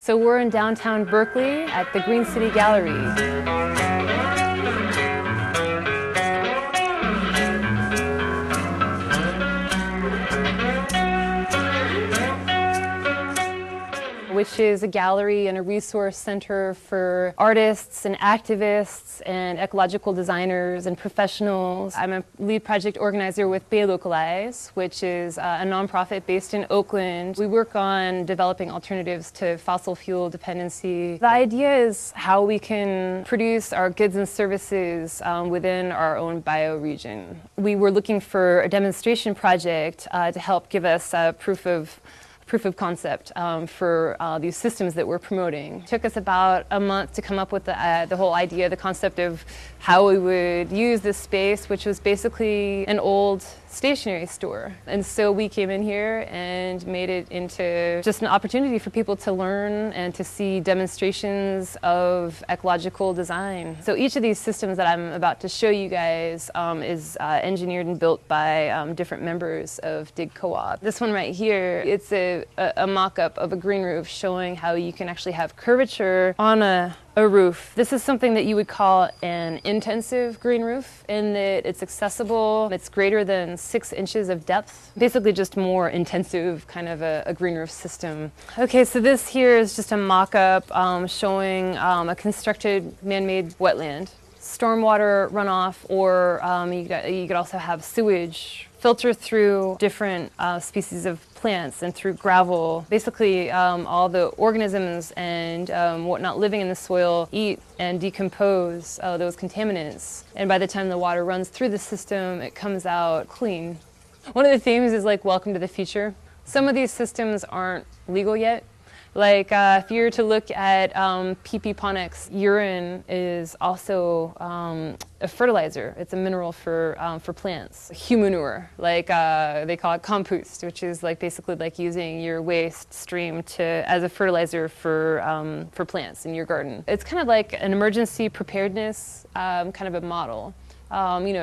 So we're in downtown Berkeley at the Green City Gallery. Which is a gallery and a resource center for artists and activists and ecological designers and professionals. I'm a lead project organizer with Bay Localize, which is a nonprofit based in Oakland. We work on developing alternatives to fossil fuel dependency. The idea is how we can produce our goods and services within our own bioregion. We were looking for a demonstration project to help give us proof of concept for these systems that we're promoting. It took us about a month to come up with the whole idea, the concept of how we would use this space, which was basically an old stationery store. And so we came in here and made it into just an opportunity for people to learn and to see demonstrations of ecological design. So each of these systems that I'm about to show you guys is engineered and built by different members of Dig Co-op. This one right here, it's a mock-up of a green roof showing how you can actually have curvature on a roof. This is something that you would call an intensive green roof in that it's accessible, it's greater than 6 inches of depth, basically just more intensive kind of a green roof system. Okay, so this here is just a mock-up showing a constructed man-made wetland. Stormwater runoff, or you could also have sewage filter through different species of plants and through gravel. Basically, all the organisms and whatnot living in the soil eat and decompose those contaminants. And by the time the water runs through the system, it comes out clean. One of the themes is like, welcome to the future. Some of these systems aren't legal yet. Like if you were to look at ponics, urine is also a fertilizer. It's a mineral for plants. Humanure, like they call it compost, which is like basically like using your waste stream as a fertilizer for plants in your garden. It's kind of like an emergency preparedness kind of a model.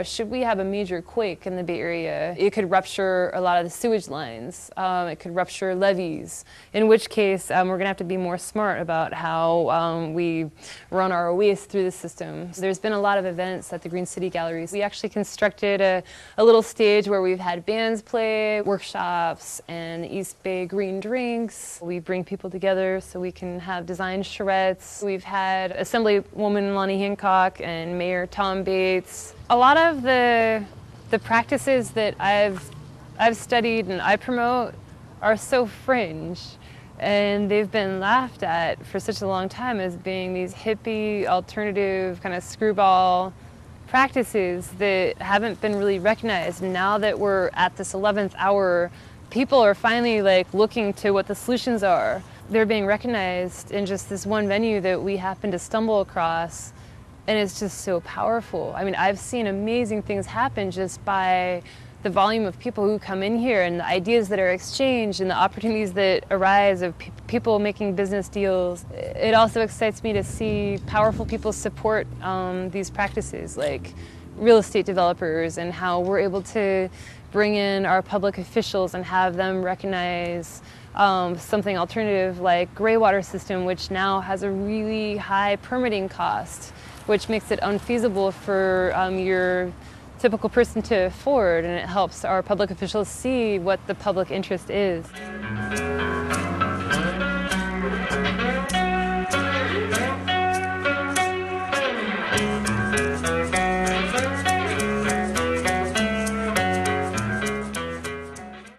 Should we have a major quake in the Bay Area, it could rupture a lot of the sewage lines. It could rupture levees, in which case we're going to have to be more smart about how we run our waste through the system. There's been a lot of events at the Green City Galleries. We actually constructed a little stage where we've had bands play, workshops, and the East Bay Green Drinks. We bring people together so we can have design charrettes. We've had Assemblywoman Lonnie Hancock and Mayor Tom Bates. A lot of the practices that I've studied and I promote are so fringe, and they've been laughed at for such a long time as being these hippie, alternative, kind of screwball practices that haven't been really recognized. Now that we're at this 11th hour, people are finally like looking to what the solutions are. They're being recognized in just this one venue that we happen to stumble across. And it's just so powerful. I mean, I've seen amazing things happen just by the volume of people who come in here and the ideas that are exchanged and the opportunities that arise of people making business deals. It also excites me to see powerful people support these practices, like real estate developers, and how we're able to bring in our public officials and have them recognize something alternative like greywater system, which now has a really high permitting cost, which makes it unfeasible for your typical person to afford, and it helps our public officials see what the public interest is.